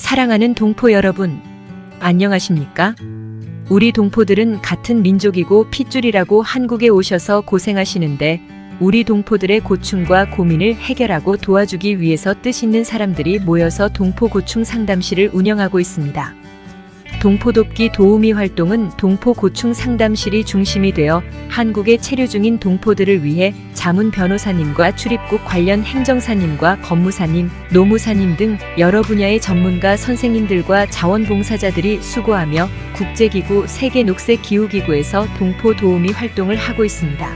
사랑하는 동포 여러분, 안녕하십니까? 우리 동포들은 같은 민족이고 핏줄이라고 한국에 오셔서 고생하시는데 우리 동포들의 고충과 고민을 해결하고 도와주기 위해서 뜻있는 사람들이 모여서 동포 고충 상담실을 운영하고 있습니다. 동포 돕기 도우미 활동은 동포 고충 상담실이 중심이 되어 한국에 체류 중인 동포들을 위해 자문 변호사님과 출입국 관련 행정사님과 법무사님, 노무사님 등 여러 분야의 전문가 선생님들과 자원봉사자들이 수고하며 국제기구 세계녹색기후기구에서 동포 도우미 활동을 하고 있습니다.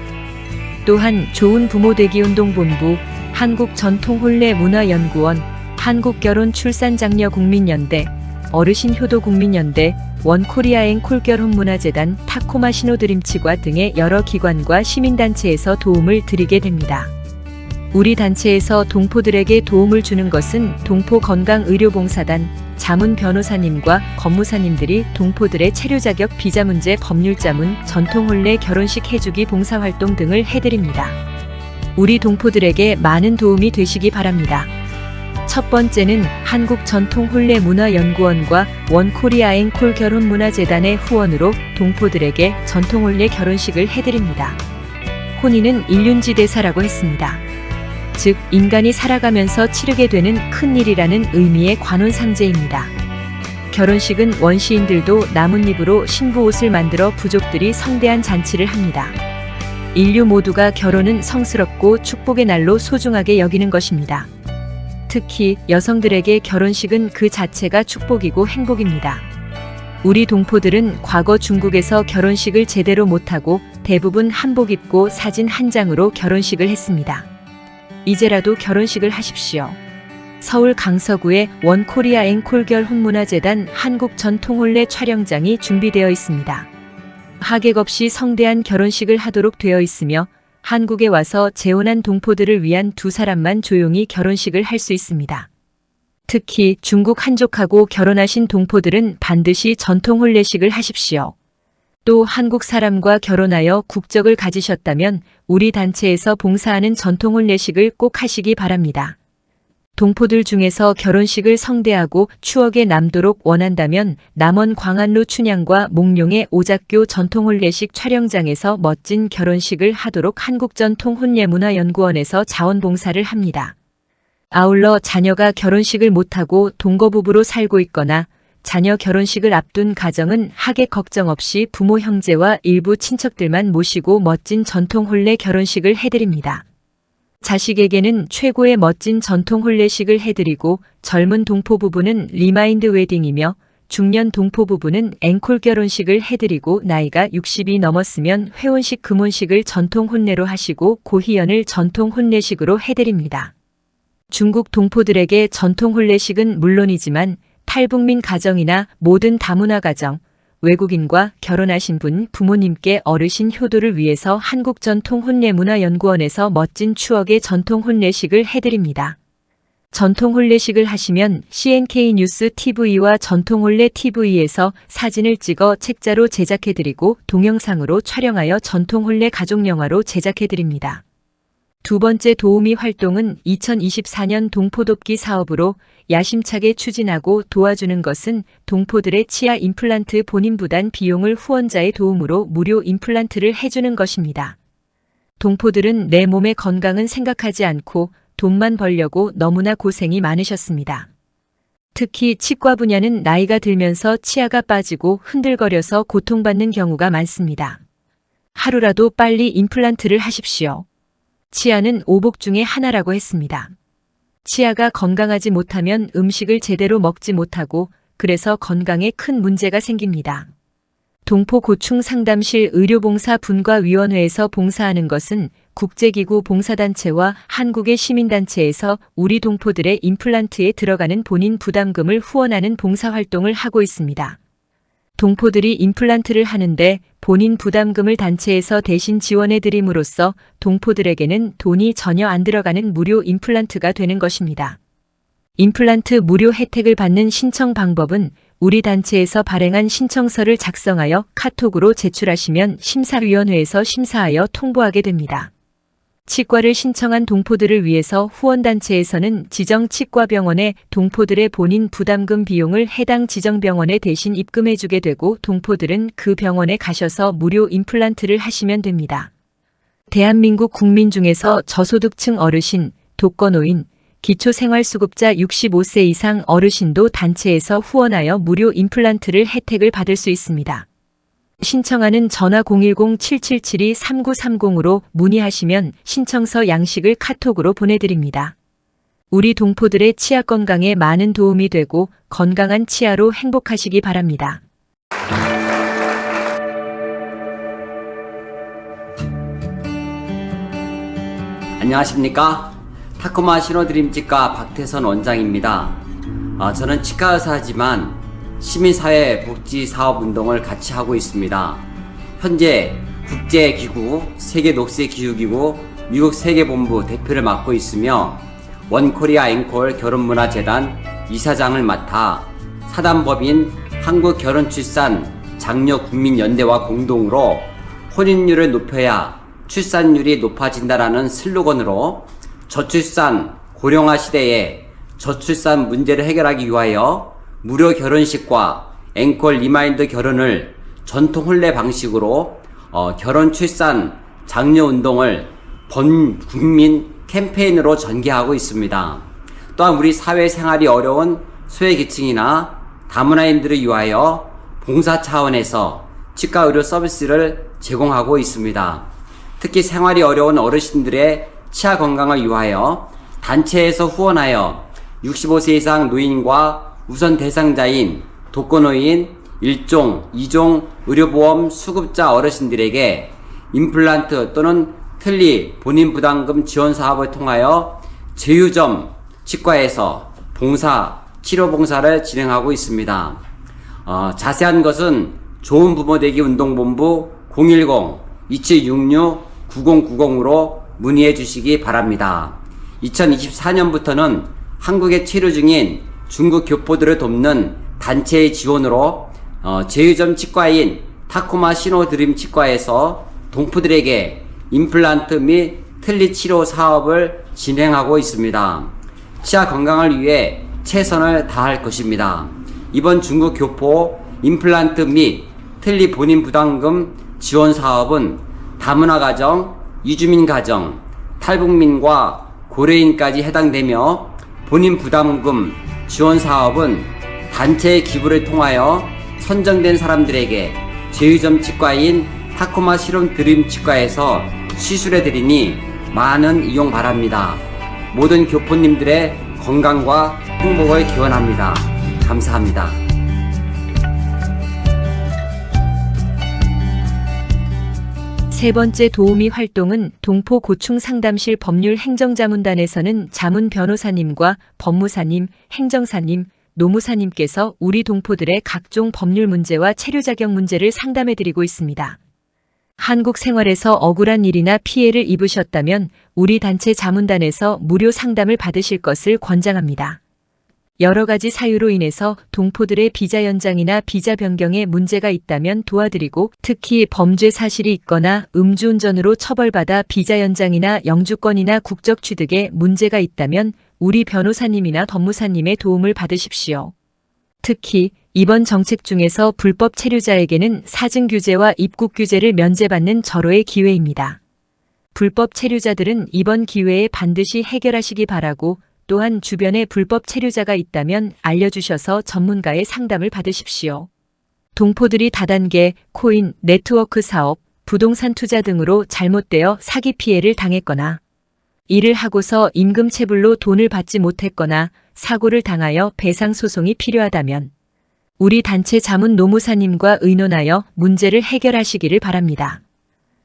또한 좋은 부모 되기 운동본부, 한국전통혼례문화연구원, 한국결혼출산장려국민연대, 어르신효도국민연대, 원코리아행 콜결혼문화재단, 타코마 신호드림치과 등의 여러 기관과 시민단체에서 도움을 드리게 됩니다. 우리 단체에서 동포들에게 도움을 주는 것은 동포건강의료봉사단, 자문 변호사님과 법무사님들이 동포들의 체류 자격 비자 문제 법률자문, 전통혼례 결혼식 해주기 봉사활동 등을 해드립니다. 우리 동포들에게 많은 도움이 되시기 바랍니다. 첫 번째는 한국전통혼례문화연구원과 원코리아행 콜결혼문화재단의 후원으로 동포들에게 전통혼례 결혼식을 해드립니다. 혼인은 일륜지대사라고 했습니다. 즉, 인간이 살아가면서 치르게 되는 큰일이라는 의미의 관혼상제입니다. 결혼식은 원시인들도 나뭇잎으로 신부 옷을 만들어 부족들이 성대한 잔치를 합니다. 인류 모두가 결혼은 성스럽고 축복의 날로 소중하게 여기는 것입니다. 특히 여성들에게 결혼식은 그 자체가 축복이고 행복입니다. 우리 동포들은 과거 중국에서 결혼식을 제대로 못하고 대부분 한복 입고 사진 한 장으로 결혼식을 했습니다. 이제라도 결혼식을 하십시오. 서울 강서구의 원코리아행 콜결혼문화재단 한국전통혼례 촬영장이 준비되어 있습니다. 하객 없이 성대한 결혼식을 하도록 되어 있으며 한국에 와서 재혼한 동포들을 위한 두 사람만 조용히 결혼식을 할 수 있습니다. 특히 중국 한족하고 결혼하신 동포들은 반드시 전통혼례식을 하십시오. 또 한국 사람과 결혼하여 국적을 가지셨다면 우리 단체에서 봉사하는 전통혼례식을 꼭 하시기 바랍니다. 동포들 중에서 결혼식을 성대하고 추억에 남도록 원한다면 남원 광안루 춘향과 몽룡의 오작교 전통혼례식 촬영장에서 멋진 결혼식을 하도록 한국전통혼례문화연구원에서 자원봉사를 합니다. 아울러 자녀가 결혼식을 못하고 동거부부로 살고 있거나 자녀 결혼식을 앞둔 가정은 하객 걱정 없이 부모 형제와 일부 친척들만 모시고 멋진 전통혼례 결혼식을 해드립니다. 자식에게는 최고의 멋진 전통혼례식을 해드리고 젊은 동포부부는 리마인드 웨딩이며 중년 동포부부는 앵콜 결혼식을 해드리고 나이가 60이 넘었으면 회혼식 금혼식을 전통혼례로 하시고 고희연을 전통혼례식으로 해드립니다. 중국 동포들에게 전통혼례식은 물론이지만 탈북민 가정이나 모든 다문화 가정, 외국인과 결혼하신 분 부모님께 어르신 효도를 위해서 한국전통혼례문화연구원에서 멋진 추억의 전통혼례식을 해드립니다. 전통혼례식을 하시면 CNK뉴스 TV와 전통혼례 TV에서 사진을 찍어 책자로 제작해드리고 동영상으로 촬영하여 전통혼례 가족영화로 제작해드립니다. 두 번째 도우미 활동은 2024년 동포돕기 사업으로 야심차게 추진하고 도와주는 것은 동포들의 치아 임플란트 본인 부담 비용을 후원자의 도움으로 무료 임플란트를 해주는 것입니다. 동포들은 내 몸의 건강은 생각하지 않고 돈만 벌려고 너무나 고생이 많으셨습니다. 특히 치과 분야는 나이가 들면서 치아가 빠지고 흔들거려서 고통받는 경우가 많습니다. 하루라도 빨리 임플란트를 하십시오. 치아는 오복 중의 하나라고 했습니다. 치아가 건강하지 못하면 음식을 제대로 먹지 못하고 그래서 건강에 큰 문제가 생깁니다. 동포 고충 상담실 의료봉사 분과위원회에서 봉사하는 것은 국제기구 봉사단체와 한국의 시민단체에서 우리 동포들의 임플란트에 들어가는 본인 부담금을 후원하는 봉사활동을 하고 있습니다. 동포들이 임플란트를 하는데 본인 부담금을 단체에서 대신 지원해드림으로써 동포들에게는 돈이 전혀 안 들어가는 무료 임플란트가 되는 것입니다. 임플란트 무료 혜택을 받는 신청 방법은 우리 단체에서 발행한 신청서를 작성하여 카톡으로 제출하시면 심사위원회에서 심사하여 통보하게 됩니다. 치과를 신청한 동포들을 위해서 후원단체에서는 지정 치과병원에 동포들의 본인 부담금 비용을 해당 지정병원에 대신 입금해주게 되고 동포들은 그 병원에 가셔서 무료 임플란트를 하시면 됩니다. 대한민국 국민 중에서 저소득층 어르신, 독거노인, 기초생활수급자 65세 이상 어르신도 단체에서 후원하여 무료 임플란트를 혜택을 받을 수 있습니다. 신청하는 전화 010-777-3930으로 문의하시면 신청서 양식을 카톡으로 보내드립니다. 우리 동포들의 치아 건강에 많은 도움이 되고 건강한 치아로 행복하시기 바랍니다. 안녕하십니까? 타코마 신호드림치과 박태선 원장입니다. 저는 치과의사지만 시민사회 복지사업운동을 같이 하고 있습니다. 현재 국제기구, 세계녹색기후기구, 미국 세계본부 대표를 맡고 있으며 원코리아 앵콜 결혼문화재단 이사장을 맡아 사단법인 한국결혼출산장려국민연대와 공동으로 혼인율을 높여야 출산율이 높아진다라는 슬로건으로 저출산 고령화 시대에 저출산 문제를 해결하기 위하여 무료 결혼식과 앵콜 리마인드 결혼을 전통 혼례 방식으로 결혼 출산 장려 운동을 본 국민 캠페인으로 전개하고 있습니다. 또한 우리 사회 생활이 어려운 소외계층이나 다문화인들을 위하여 봉사 차원에서 치과 의료 서비스를 제공하고 있습니다. 특히 생활이 어려운 어르신들의 치아 건강을 위하여 단체에서 후원하여 65세 이상 노인과 우선 대상자인 독거노인 1종, 2종 의료보험 수급자 어르신들에게 임플란트 또는 틀니 본인 부담금 지원 사업을 통하여 제휴점 치과에서 치료 봉사를 진행하고 있습니다. 자세한 것은 좋은 부모 되기 운동본부 010-2766-9090으로 문의해 주시기 바랍니다. 2024년부터는 한국에 체류 중인 중국 교포들을 돕는 단체의 지원으로 제휴점 치과인 타코마 신호드림 치과에서 동포들에게 임플란트 및 틀니 치료 사업을 진행하고 있습니다. 치아 건강을 위해 최선을 다할 것입니다. 이번 중국 교포 임플란트 및 틀니 본인 부담금 지원 사업은 다문화 가정, 이주민 가정, 탈북민과 고려인까지 해당되며 본인 부담금 지원 사업은 단체의 기부를 통하여 선정된 사람들에게 제휴점 치과인 타코마 실험 드림 치과에서 시술해 드리니 많은 이용 바랍니다. 모든 교포님들의 건강과 행복을 기원합니다. 감사합니다. 세 번째 도우미 활동은 동포 고충 상담실 법률 행정자문단에서는 자문 변호사님과 법무사님, 행정사님, 노무사님께서 우리 동포들의 각종 법률 문제와 체류 자격 문제를 상담해드리고 있습니다. 한국 생활에서 억울한 일이나 피해를 입으셨다면 우리 단체 자문단에서 무료 상담을 받으실 것을 권장합니다. 여러 가지 사유로 인해서 동포들의 비자 연장이나 비자 변경에 문제가 있다면 도와드리고 특히 범죄 사실이 있거나 음주운전으로 처벌받아 비자 연장이나 영주권이나 국적 취득에 문제가 있다면 우리 변호사님이나 법무사님의 도움을 받으십시오. 특히 이번 정책 중에서 불법 체류자에게는 사증 규제와 입국 규제를 면제받는 절호의 기회입니다. 불법 체류자들은 이번 기회에 반드시 해결하시기 바라고 또한 주변에 불법 체류자가 있다면 알려주셔서 전문가의 상담을 받으십시오. 동포들이 다단계, 코인, 네트워크 사업, 부동산 투자 등으로 잘못되어 사기 피해를 당했거나 일을 하고서 임금체불로 돈을 받지 못했거나 사고를 당하여 배상 소송이 필요하다면 우리 단체 자문 노무사님과 의논하여 문제를 해결하시기를 바랍니다.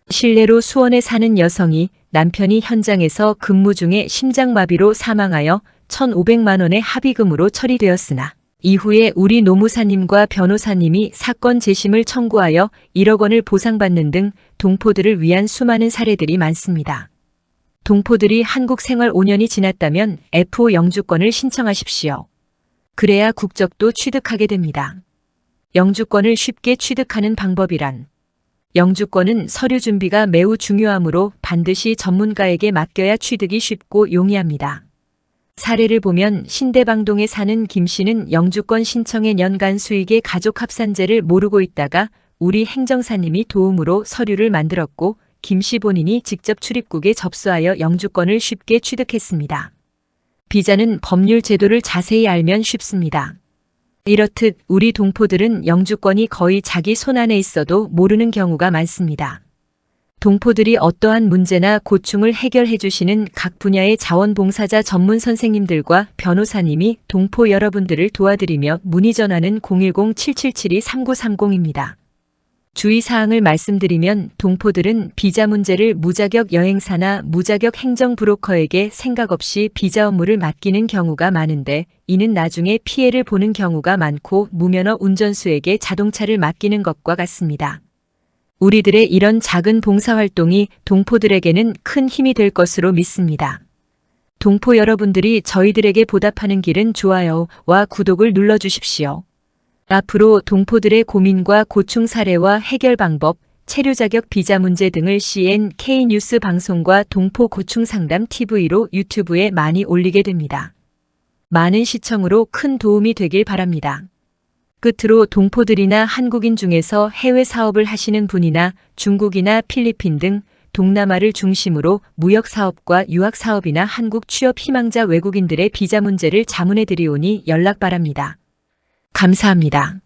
실례로 수원에 사는 여성이 남편이 현장에서 근무 중에 심장마비로 사망하여 1,500만 원의 합의금으로 처리되었으나 이후에 우리 노무사님과 변호사님이 사건 재심을 청구하여 1억 원을 보상받는 등 동포들을 위한 수많은 사례들이 많습니다. 동포들이 한국 생활 5년이 지났다면 F5 영주권을 신청하십시오. 그래야 국적도 취득하게 됩니다. 영주권을 쉽게 취득하는 방법이란 영주권은 서류 준비가 매우 중요하므로 반드시 전문가에게 맡겨야 취득이 쉽고 용이합니다. 사례를 보면 신대방동에 사는 김 씨는 영주권 신청의 연간 수익의 가족합산제를 모르고 있다가 우리 행정사님이 도움으로 서류를 만들었고 김 씨 본인이 직접 출입국에 접수하여 영주권을 쉽게 취득했습니다. 비자는 법률 제도를 자세히 알면 쉽습니다. 이렇듯 우리 동포들은 영주권이 거의 자기 손안에 있어도 모르는 경우가 많습니다. 동포들이 어떠한 문제나 고충을 해결해 주시는 각 분야의 자원봉사자 전문 선생님들과 변호사님이 동포 여러분들을 도와드리며 문의 전화는 010-777-3930입니다. 주의사항을 말씀드리면 동포들은 비자 문제를 무자격 여행사나 무자격 행정 브로커에게 생각 없이 비자 업무를 맡기는 경우가 많은데 이는 나중에 피해를 보는 경우가 많고 무면허 운전수에게 자동차를 맡기는 것과 같습니다. 우리들의 이런 작은 봉사활동이 동포들에게는 큰 힘이 될 것으로 믿습니다. 동포 여러분들이 저희들에게 보답하는 길은 좋아요와 구독을 눌러주십시오. 앞으로 동포들의 고민과 고충 사례와 해결 방법, 체류 자격 비자 문제 등을 CNK 뉴스 방송과 동포 고충 상담 TV로 유튜브에 많이 올리게 됩니다. 많은 시청으로 큰 도움이 되길 바랍니다. 끝으로 동포들이나 한국인 중에서 해외 사업을 하시는 분이나 중국이나 필리핀 등 동남아를 중심으로 무역 사업과 유학 사업이나 한국 취업 희망자 외국인들의 비자 문제를 자문해 드리오니 연락 바랍니다. 감사합니다.